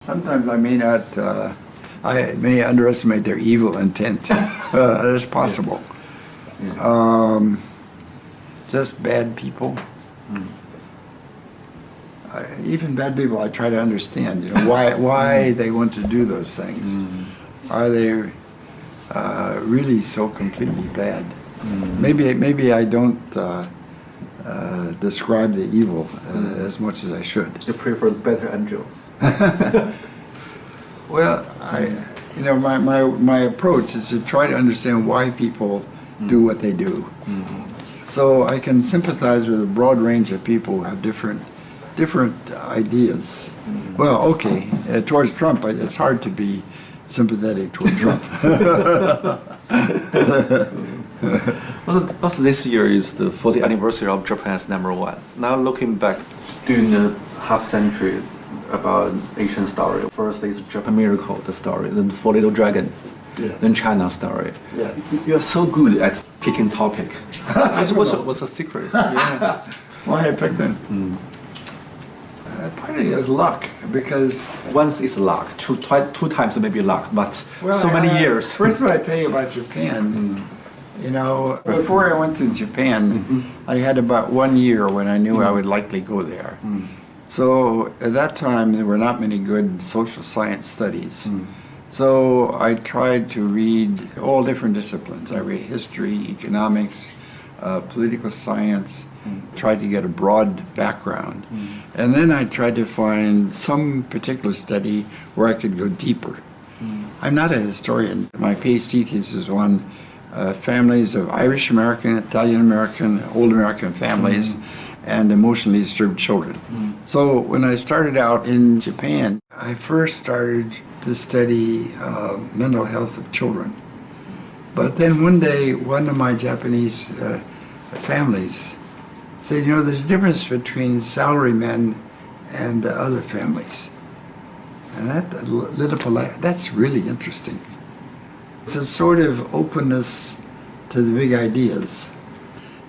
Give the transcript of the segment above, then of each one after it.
Sometimes I may not, I may underestimate their evil intent. It's possible. Just bad people. Even bad people, I try to understand. Why they want to do those things. Are they really so completely bad? Maybe I don't describe the evil as much as I should. You prefer better angel. Well, my approach is to try to understand why people do what they do. So I can sympathize with a broad range of people who have different ideas. Well, okay, towards Trump, it's hard to be sympathetic toward Trump. Also, this year is the 40th anniversary of Japan's #1. Now looking back, during a half century about Asian story. First is Japan Miracle, the story, then Four Little Dragon, then China story. Yeah. You're so good at picking topic. What's the secret? Yeah. Why I picked them? Part of it is luck, because Once is luck, two times maybe luck, but so many years. First of all, I tell you about Japan. Before I went to Japan, I had about 1 year when I knew I would likely go there. So at that time, there were not many good social science studies. So I tried to read all different disciplines. I read history, economics, political science, tried to get a broad background. And then I tried to find some particular study where I could go deeper. I'm not a historian. My PhD thesis was on families of Irish American, Italian American, old American families, and emotionally disturbed children. So when I started out in Japan, I first started to study mental health of children. But then one day, one of my Japanese families said, there's a difference between salarymen and other families. And that lit up a light. That's really interesting. It's a sort of openness to the big ideas.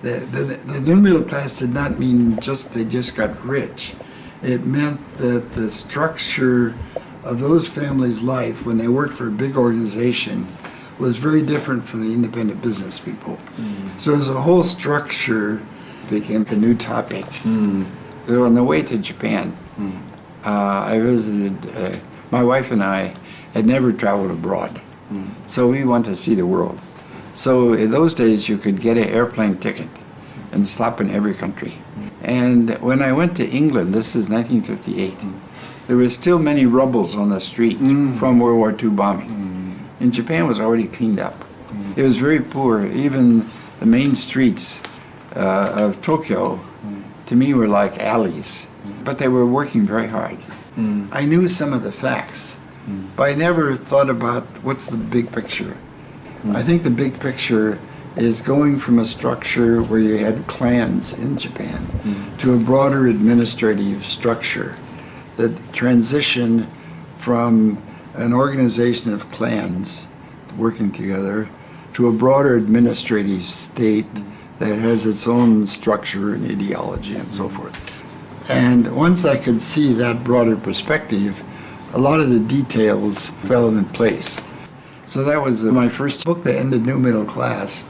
The new middle class did not mean they just got rich. It meant that the structure of those families' life when they worked for a big organization was very different from the independent business people. So as a whole structure became a new topic. So on the way to Japan, I visited, my wife and I had never traveled abroad. So we wanted to see the world. So in those days, you could get an airplane ticket and stop in every country. And when I went to England, this is 1958, there were still many rubbles on the street from World War II bombing. And Japan was already cleaned up. It was very poor. Even the main streets of Tokyo, to me, were like alleys. But they were working very hard. I knew some of the facts, but I never thought about what's the big picture. I think the big picture is going from a structure where you had clans in Japan to a broader administrative structure that transitioned from an organization of clans working together to a broader administrative state that has its own structure and ideology and so forth. And once I could see that broader perspective, a lot of the details fell in place. So that was my first book that ended New Middle Class.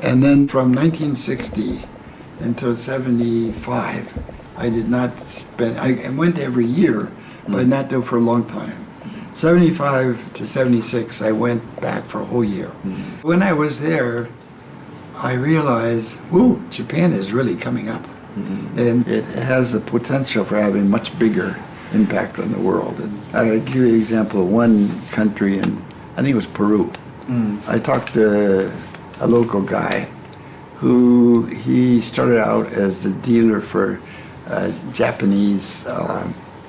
And then from 1960 until 75, I did not spend, I went every year, but not do it for a long time. 75 to 76, I went back for a whole year. When I was there, I realized, Japan is really coming up. And it has the potential for having much bigger impact on the world. And I'll give you an example of one country, and I think it was Peru. I talked to a local guy who he started out as the dealer for Japanese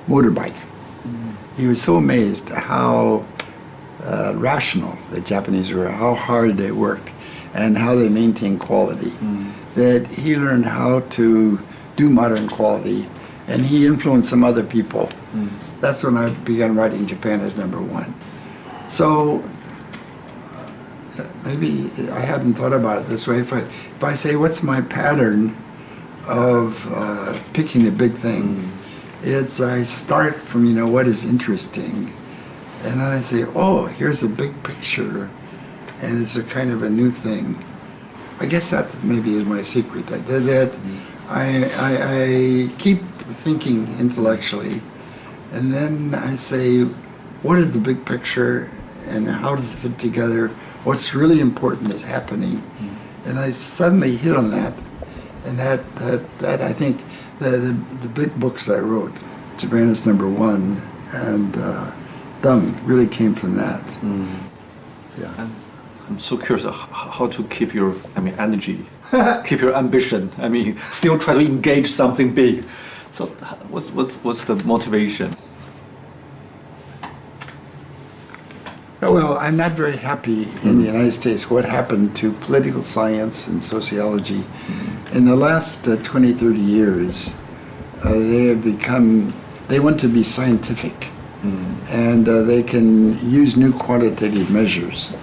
motorbike. He was so amazed at how rational the Japanese were, how hard they worked, and how they maintained quality, that he learned how to do modern quality, and he influenced some other people. That's when I began writing Japan as #1. So maybe I hadn't thought about it this way. If I say, what's my pattern of picking a big thing? I start from, you know, what is interesting, and then I say, oh, here's a big picture, and it's a kind of a new thing. I guess that maybe is my secret. That I keep thinking intellectually, and then I say, what is the big picture, and how does it fit together? What's really important is happening, and I suddenly hit on that, and that I think the big books I wrote, Japan is Number One, and Dung, really came from that. Yeah. And I'm so curious how to keep your, energy, keep your ambition. Still try to engage something big. So, what's the motivation? Well, I'm not very happy in the United States what happened to political science and sociology. In the last 20, 30 years, they want to be scientific, and they can use new quantitative measures.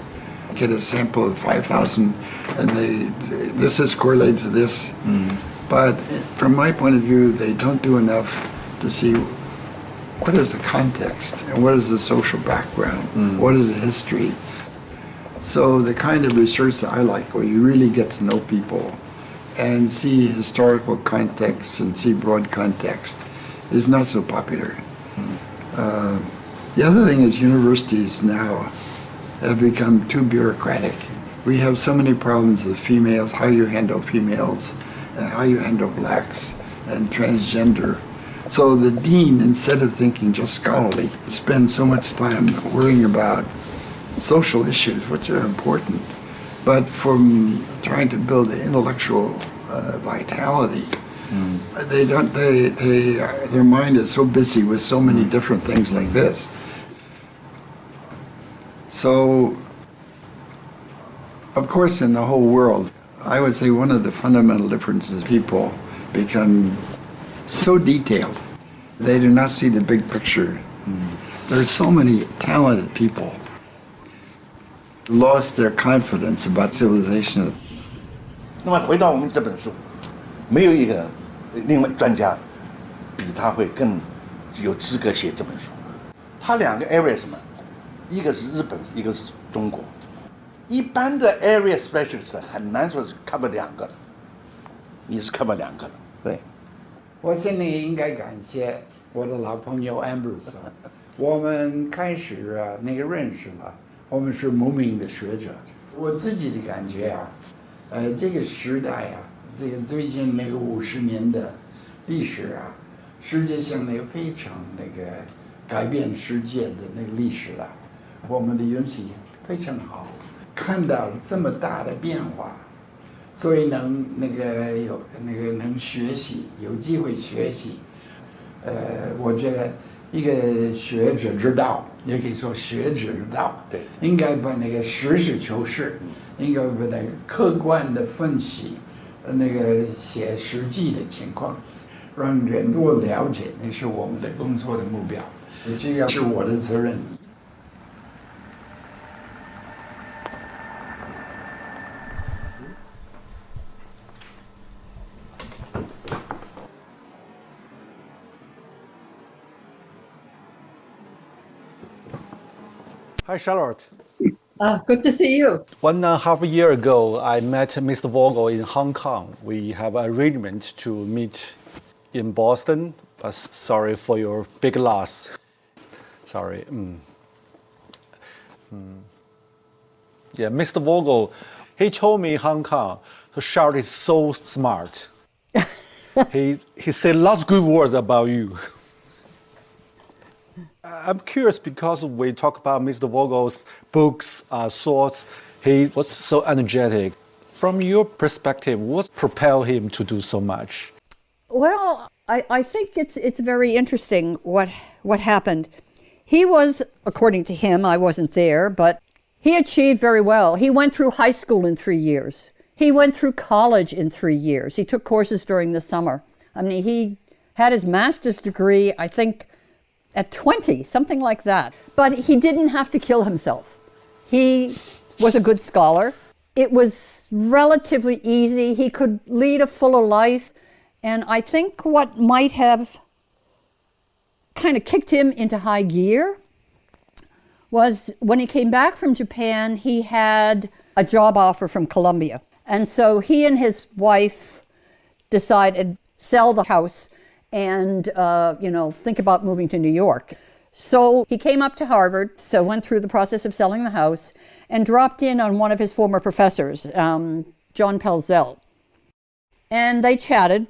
Get a sample of 5,000, and this is correlated to this. But from my point of view, they don't do enough to see what is the context and what is the social background, what is the history. So the kind of research that I like, where you really get to know people and see historical context and see broad context, is not so popular. The other thing is universities now have become too bureaucratic. We have so many problems with females, how you handle females, and how you handle blacks and transgender. So the dean, instead of thinking just scholarly, spends so much time worrying about social issues, which are important, but from trying to build the intellectual vitality, their mind is so busy with so many different things like this. So, of course, in the whole world, I would say one of the fundamental differences, people become so detailed. They do not see the big picture. There's so many talented people lost their confidence about civilization. 那么回到我们这本书，没有一个另外专家比他会更有资格写这本书。他两个 area 什么？一个是日本，一个是中国。一般的 area specialist 很难说是 cover 两个，你是 cover 两个的。对。我现在应该感谢我的老朋友 Ambrose， 我们开始认识了，我们是无名的学者。我自己的感觉这个时代这个最近50年的历史世界上非常改变世界的历史了。我们的运气非常好，看到这么大的变化。所以能学习，有机会学习，我觉得一个学者之道，也可以说学者之道，对，应该把实事求是，应该把客观的分析，写实际的情况，让人多了解，那是我们的工作的目标，这也是我的责任。Hi, Charlotte. Good to see you. 1.5 years ago, I met Mr. Vogel in Hong Kong. We have an arrangement to meet in Boston, but sorry for your big loss. Sorry. Yeah, Mr. Vogel, he told me Hong Kong, Charlotte is so smart. He said lots of good words about you. I'm curious because we talk about Mr. Vogel's books, thoughts. He was so energetic. From your perspective, what propelled him to do so much? Well, I think it's very interesting what happened. He was, according to him, I wasn't there, but he achieved very well. He went through high school in 3 years. He went through college in 3 years. He took courses during the summer. He had his master's degree, I think, at 20, something like that. But he didn't have to kill himself. He was a good scholar. It was relatively easy. He could lead a fuller life. And I think what might have kind of kicked him into high gear was when he came back from Japan, he had a job offer from Columbia. And so he and his wife decided sell the house and, think about moving to New York. So he came up to Harvard, so went through the process of selling the house and dropped in on one of his former professors, John Pelzel. And they chatted.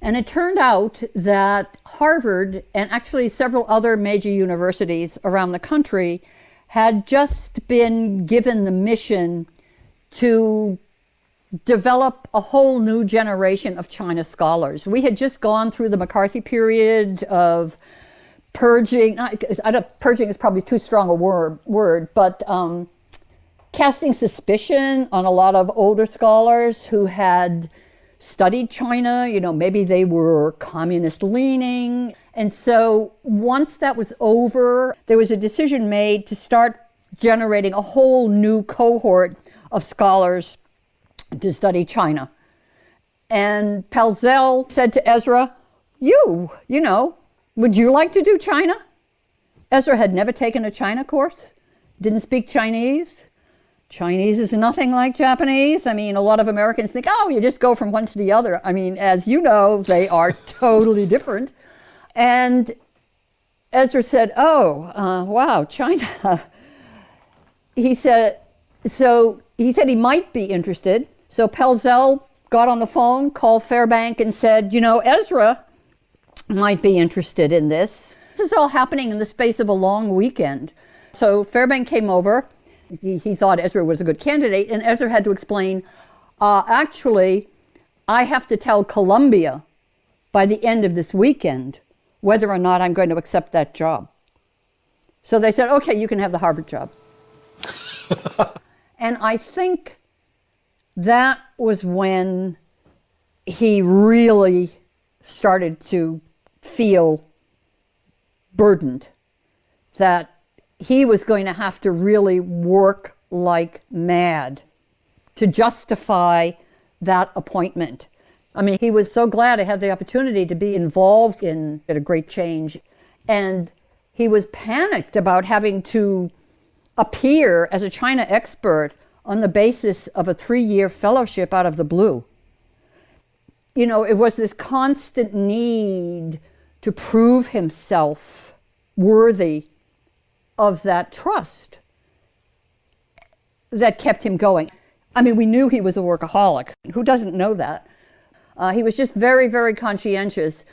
And it turned out that Harvard and actually several other major universities around the country had just been given the mission to develop a whole new generation of China scholars. We had just gone through the McCarthy period of purging. Purging is probably too strong a word, but casting suspicion on a lot of older scholars who had studied China, maybe they were communist leaning. And so once that was over, there was a decision made to start generating a whole new cohort of scholars to study China. And Pelzel said to Ezra, would you like to do China? Ezra had never taken a China course, didn't speak Chinese. Chinese is nothing like Japanese. I mean, a lot of Americans think, you just go from one to the other. I mean, as you know, they are totally different. And Ezra said, wow, China. He said he might be interested. So Pelzel got on the phone, called Fairbank and said, Ezra might be interested in this. This is all happening in the space of a long weekend. So Fairbank came over. He thought Ezra was a good candidate, and Ezra had to explain, actually, I have to tell Columbia by the end of this weekend whether or not I'm going to accept that job. So they said, okay, you can have the Harvard job. And I think that was when he really started to feel burdened, that he was going to have to really work like mad to justify that appointment. I mean, he was so glad to have the opportunity to be involved in a great change. And he was panicked about having to appear as a China expert on the basis of a 3-year fellowship out of the blue. It was this constant need to prove himself worthy of that trust that kept him going. I mean, we knew he was a workaholic. Who doesn't know that? He was just very, very conscientious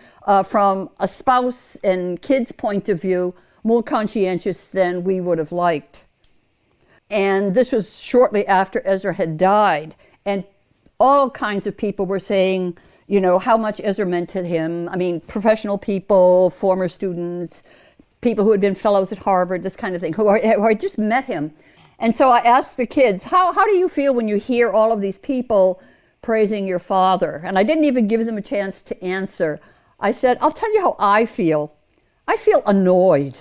from a spouse and kids' point of view, more conscientious than we would have liked. And this was shortly after Ezra had died. And all kinds of people were saying, how much Ezra meant to him. I mean, professional people, former students, people who had been fellows at Harvard, this kind of thing, who had just met him. And so I asked the kids, how do you feel when you hear all of these people praising your father? And I didn't even give them a chance to answer. I said, I'll tell you how I feel. I feel annoyed.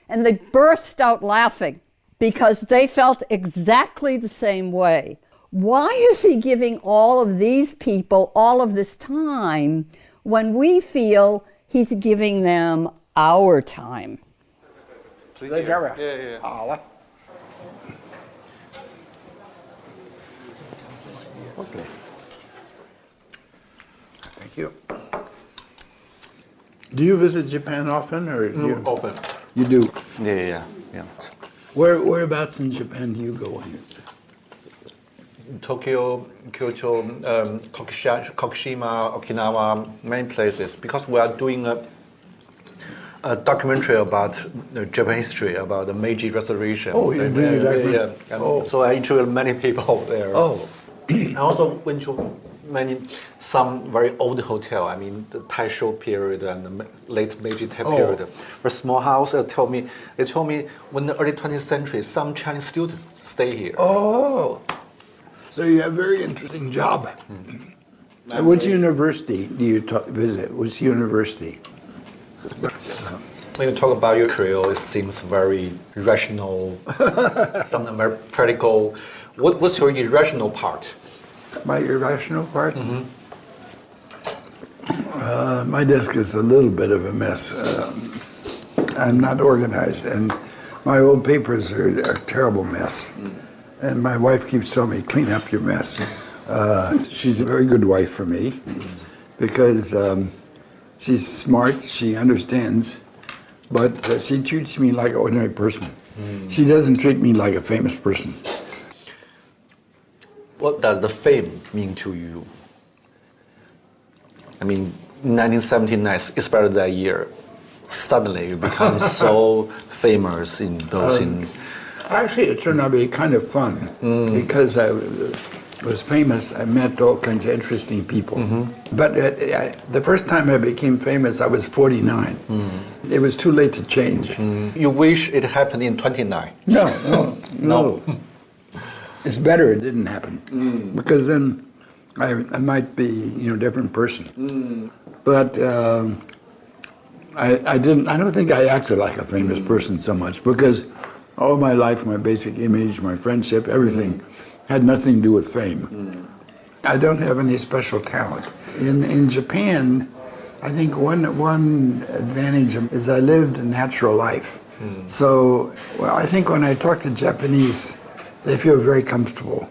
And they burst out laughing because they felt exactly the same way. Why is he giving all of these people all of this time when we feel he's giving them our time? 在这边。好了。Okay. Thank you. Do you visit Japan often, or do you? Often. You do. Yeah. Whereabouts in Japan do you go? Tokyo, Kyoto, Kokushima, Okinawa, many places, because we are doing a documentary about Japan history, about the Meiji Restoration. Oh, you're doing a documentary? Yeah. And so I interviewed many people there. Oh. I also went to some very old hotel. I mean, the Taisho period and the late Meiji period. For a small house, they told me when the early 20th century, some Chinese students stay here. Oh. So you have a very interesting job. Which university do you visit? Which university? When you talk about your career, it seems very rational, something very practical. What's your irrational part? My irrational part? My desk is a little bit of a mess. I'm not organized, and my old papers are a terrible mess. And my wife keeps telling me, clean up your mess. She's a very good wife for me because she's smart, she understands, but she treats me like an ordinary person. She doesn't treat me like a famous person. What does the fame mean to you? I mean, 1979, especially that year, suddenly you become so famous in both in... Actually, it turned out to be kind of fun because I was famous. I met all kinds of interesting people. But the first time I became famous, I was 49. It was too late to change. You wish it happened in 29? No. It's better it didn't happen because then I might be a different person. But I don't think I acted like a famous person so much because all my life, my basic image, my friendship, everything had nothing to do with fame. I don't have any special talent. In Japan, I think one advantage is I lived a natural life. So I think when I talk to Japanese, they feel very comfortable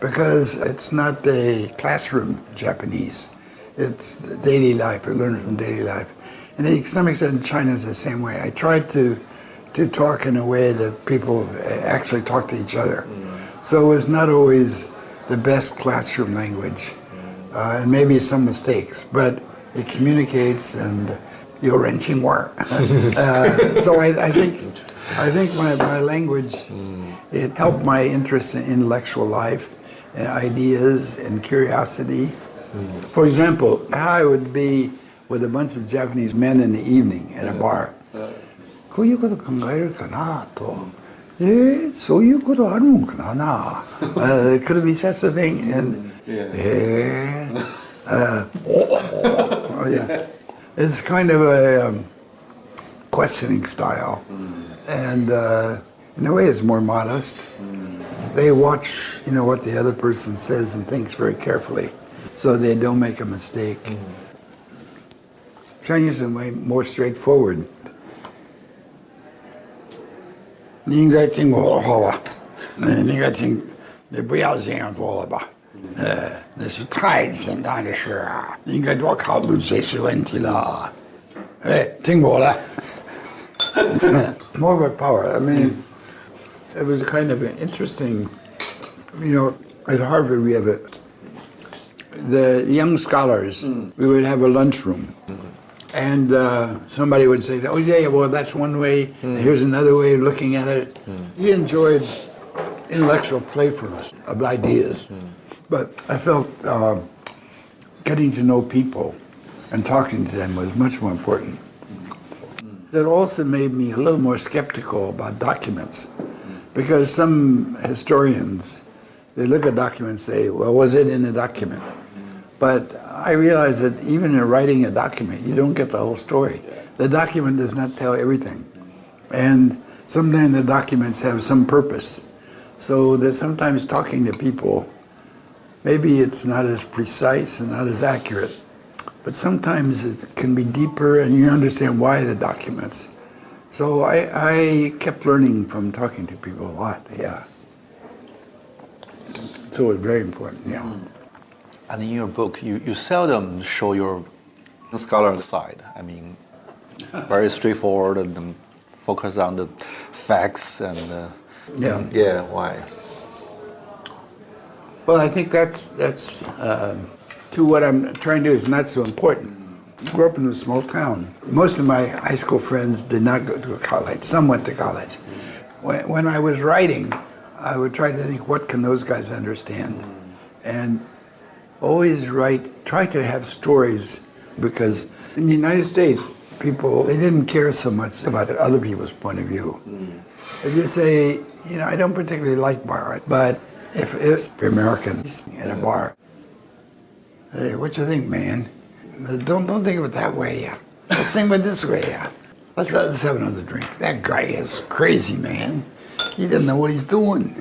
because it's not the classroom Japanese. It's daily life. I learn from daily life. And to some extent, China is the same way. I try to talk in a way that people actually talk to each other. So it was not always the best classroom language, and maybe some mistakes, but it communicates and you're wrenching work. So I think my language, it helped my interest in intellectual life and ideas and curiosity. For example, I would be with a bunch of Japanese men in the evening at a bar. こういうこと考えるかなと。そういうことあるんかな。Could it be such a thing? And, oh yeah. It's kind of a questioning style. And in a way it's more modest. They watch, what the other person says and thinks very carefully so they don't make a mistake. Chinese are way more straightforward. 你应该听我的话吧，你应该听，你不要这样做了吧，那是太简单的事啊，你应该多考虑这些问题了，听我的。More of a power. I mean, it was kind of an interesting, at Harvard we have the young scholars, we would have a lunchroom. And somebody would say, oh, yeah, well, that's one way. Here's another way of looking at it. He enjoyed intellectual playfulness of ideas. But I felt getting to know people and talking to them was much more important. That also made me a little more skeptical about documents. Because some historians, they look at documents and say, well, was it in the document? But I realized that even in writing a document, you don't get the whole story. The document does not tell everything. And sometimes the documents have some purpose. So that sometimes talking to people, maybe it's not as precise and not as accurate, but sometimes it can be deeper and you understand why the documents. So I kept learning from talking to people a lot, yeah. So it was very important, yeah. And in your book, you seldom show your scholar side. I mean, very straightforward and focus on the facts and yeah. Why? Well, I think that's to what I'm trying to do is not so important. I grew up in a small town. Most of my high school friends did not go to college. Some went to college. When I was writing, I would try to think, what can those guys understand? And always try to have stories, because in the United States, people, they didn't care so much about other people's point of view. If you say, I don't particularly like bar, but if it's Americans at a bar, hey, what you think, man? Don't think of it that way, yeah. Let's think of it this way, yeah. Let's have another drink. That guy is crazy, man. He doesn't know what he's doing,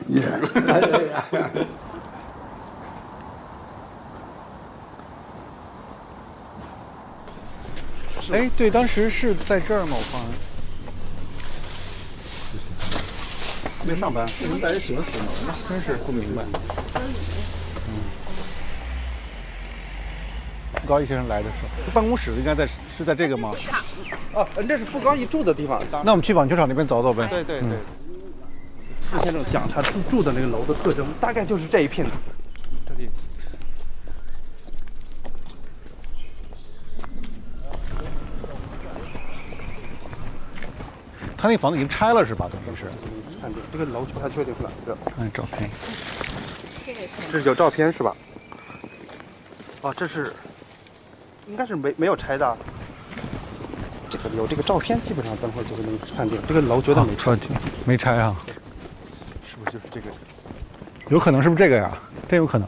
是吗？哎，对，当时是在这儿吗？我放。没上班，你们带人什么水门呢？真是不明白。傅高义先生来的时候，办公室应该是在这个吗？哦，那是傅高义住的地方。那我们去网球场那边走走呗。对对对。傅先生讲他住的那个楼的特征，大概就是这一片。这里。他那房子已经拆了是吧？等于是。看这个楼不太确定是哪一个。看照片。这是有照片是吧？哦，这是，应该是没有拆的。这个有这个照片，基本上等会儿就能判定这个楼绝对没拆。没拆啊？是不是就是这个？有可能是不是这个呀？真有可能，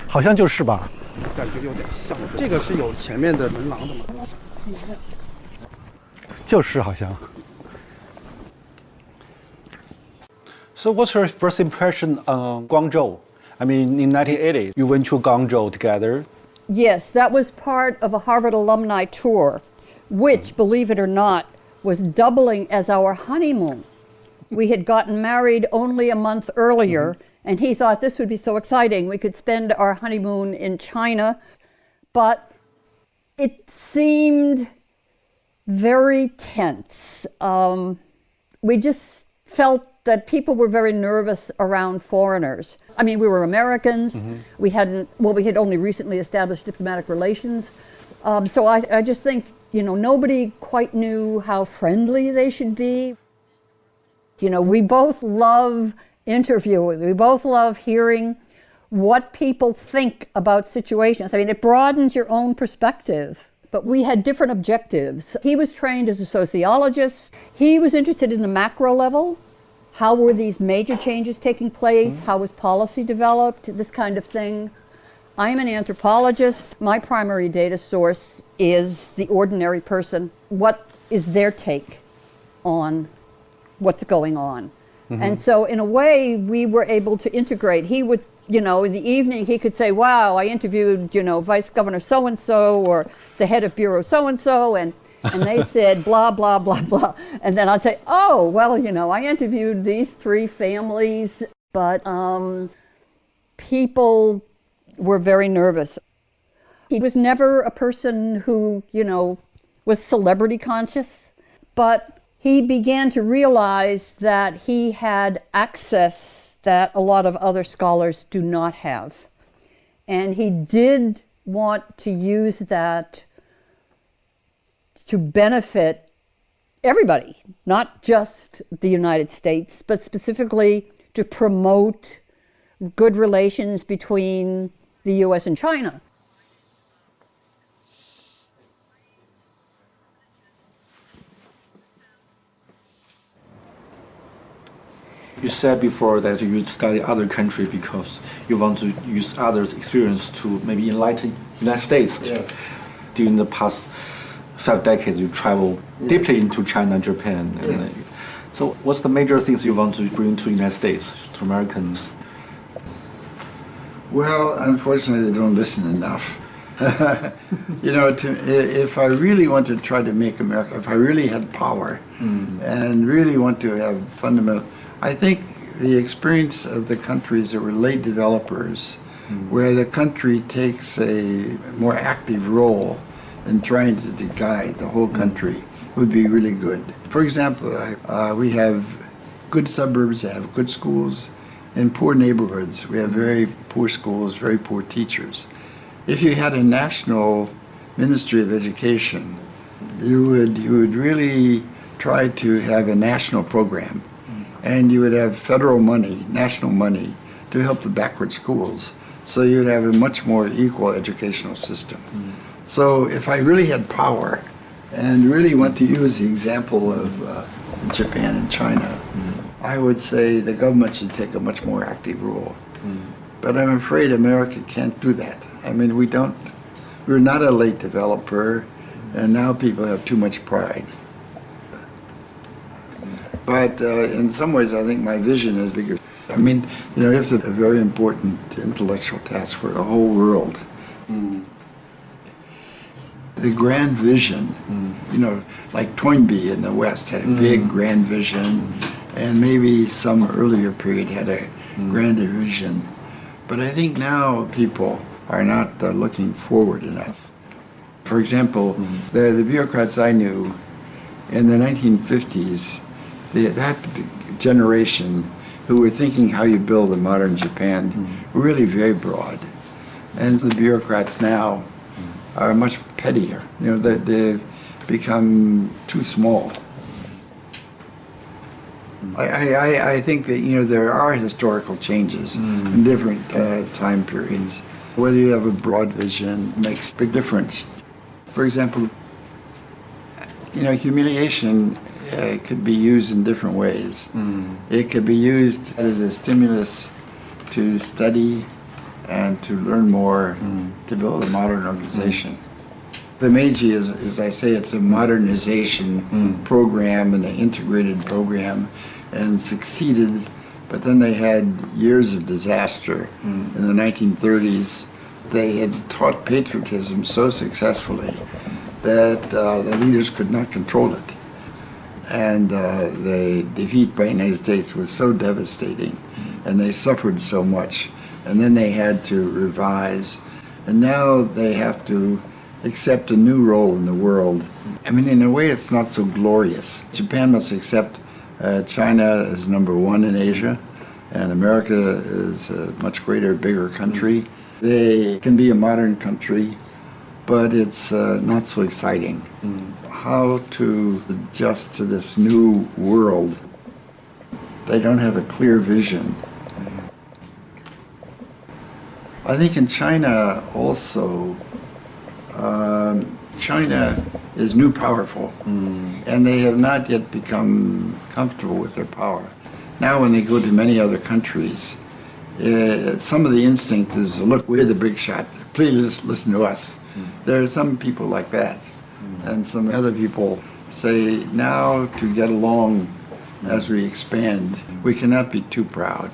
好像就是吧？感觉有点像。这个是有前面的门廊的吗？就是好像。So what's your first impression on Guangzhou? I mean, in 1980, you went to Guangzhou together. Yes, that was part of a Harvard alumni tour, which, believe it or not, was doubling as our honeymoon. We had gotten married only a month earlier, and he thought this would be so exciting. We could spend our honeymoon in China, but it seemed very tense. We just felt that people were very nervous around foreigners. I mean, we were Americans. We had only recently established diplomatic relations. So I just think, nobody quite knew how friendly they should be. We both love interviewing. We both love hearing what people think about situations. I mean, it broadens your own perspective. But we had different objectives. He was trained as a sociologist. He was interested in the macro level. How were these major changes taking place? How was policy developed? This kind of thing. I'm an anthropologist. My primary data source is the ordinary person. What is their take on what's going on? And so in a way, we were able to integrate. He would, in the evening, he could say, wow, I interviewed, Vice Governor so-and-so or the head of Bureau so-and-so, and they said blah, blah, blah, blah. And then I'd say, oh, well, I interviewed these 3 families, but people were very nervous. He was never a person who, was celebrity conscious, but he began to realize that he had access that a lot of other scholars do not have. And he did want to use that to benefit everybody, not just the United States, but specifically to promote good relations between the US and China. You said before that you study other countries because you want to use others' experience to maybe enlighten United States. Yes. During the past 5 decades, you travel deeply into China, Japan. Yes. So what's the major things you want to bring to United States, to Americans? Well, unfortunately, they don't listen enough. If I really want to try to make America, if I really had power and really want to have fundamental, I think the experience of the countries that were late developers, where the country takes a more active role in trying to guide the whole country, would be really good. For example, we have good suburbs, have good schools. In poor neighborhoods, we have very poor schools, very poor teachers. If you had a national Ministry of Education, you would really try to have a national program. And you would have federal money, national money, to help the backward schools. So you'd have a much more equal educational system. So if I really had power and really want to use the example of Japan and China, I would say the government should take a much more active role. But I'm afraid America can't do that. I mean, we're not a late developer, and now people have too much pride. But in some ways, I think my vision is bigger. I mean, it's a very important intellectual task for the whole world. the grand vision. You know, like Toynbee in the West had a big grand vision, and maybe some earlier period had a grander vision. But I think now people are not looking forward enough. For example, the bureaucrats I knew in the 1950s, that generation who were thinking how you build a modern Japan were really very broad. And the bureaucrats now are much pettier. You know, they've become too small. I think that, you know, there are historical changes in different time periods. Whether you have a broad vision makes a big difference. For example, you know, humiliation could be used in different ways. It could be used as a stimulus to study and to learn more, to build a modern organization. The Meiji is, as I say, it's a modernization program and an integrated program, and succeeded, but then they had years of disaster. In the 1930s, they had taught patriotism so successfully that the leaders could not control it. And the defeat by the United States was so devastating, and they suffered so much. And then they had to revise, and now they have to accept a new role in the world. I mean, in a way, it's not so glorious. Japan must accept China as number one in Asia, and America is a much greater, bigger country. They can be a modern country, but it's not so exciting. How to adjust to this new world? They don't have a clear vision. I think in China also, China is new powerful, and they have not yet become comfortable with their power. Now when they go to many other countries, some of the instinct is, look, we're the big shot, please listen to us. There are some people like that, and some other people say, now to get along as we expand, we cannot be too proud.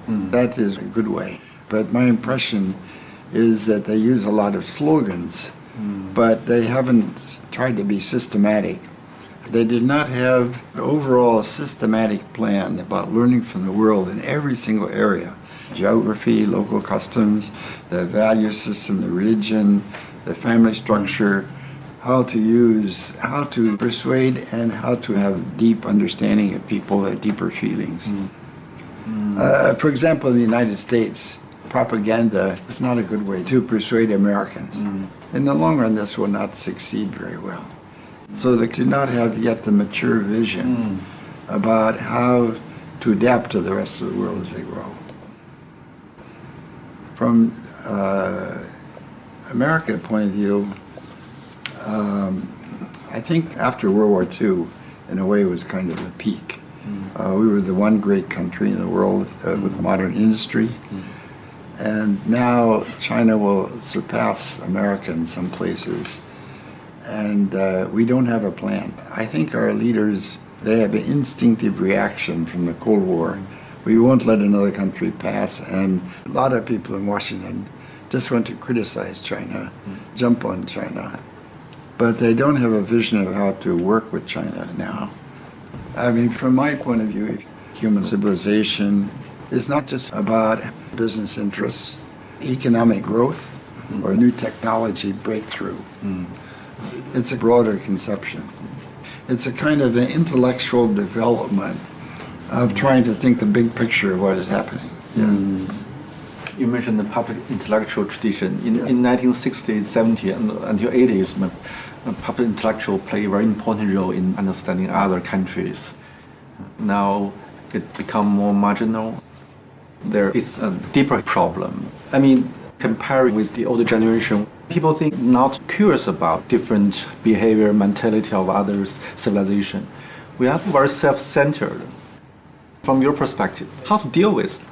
That is a good way. But my impression is that they use a lot of slogans, but they haven't tried to be systematic. They did not have an overall systematic plan about learning from the world in every single area. Geography, local customs, the value system, the religion, the family structure, how to persuade, and how to have deep understanding of people, their deeper feelings. For example, in the United States, propaganda is not a good way to persuade Americans. In the long run, this will not succeed very well. So they do not have yet the mature vision about how to adapt to the rest of the world as they grow. From America's point of view, I think after World War II, in a way, it was kind of a peak. We were the one great country in the world with modern industry. And now China will surpass America in some places. And we don't have a plan. I think our leaders, they have an instinctive reaction from the Cold War. We won't let another country pass. And a lot of people in Washington just want to criticize China, jump on China. But they don't have a vision of how to work with China now. I mean, from my point of view, human civilization is not just about business interests, economic growth, or new technology breakthrough. It's a broader conception. It's a kind of an intellectual development of trying to think the big picture of what is happening. You mentioned the public intellectual tradition. In 1960s, 70s, and until 80s, public intellectual play a very important role in understanding other countries. Now it become more marginal. There is a deeper problem. I mean, comparing with the older generation, people think not curious about different behavior, mentality of others, civilization. We are very self-centered. From your perspective, how to deal with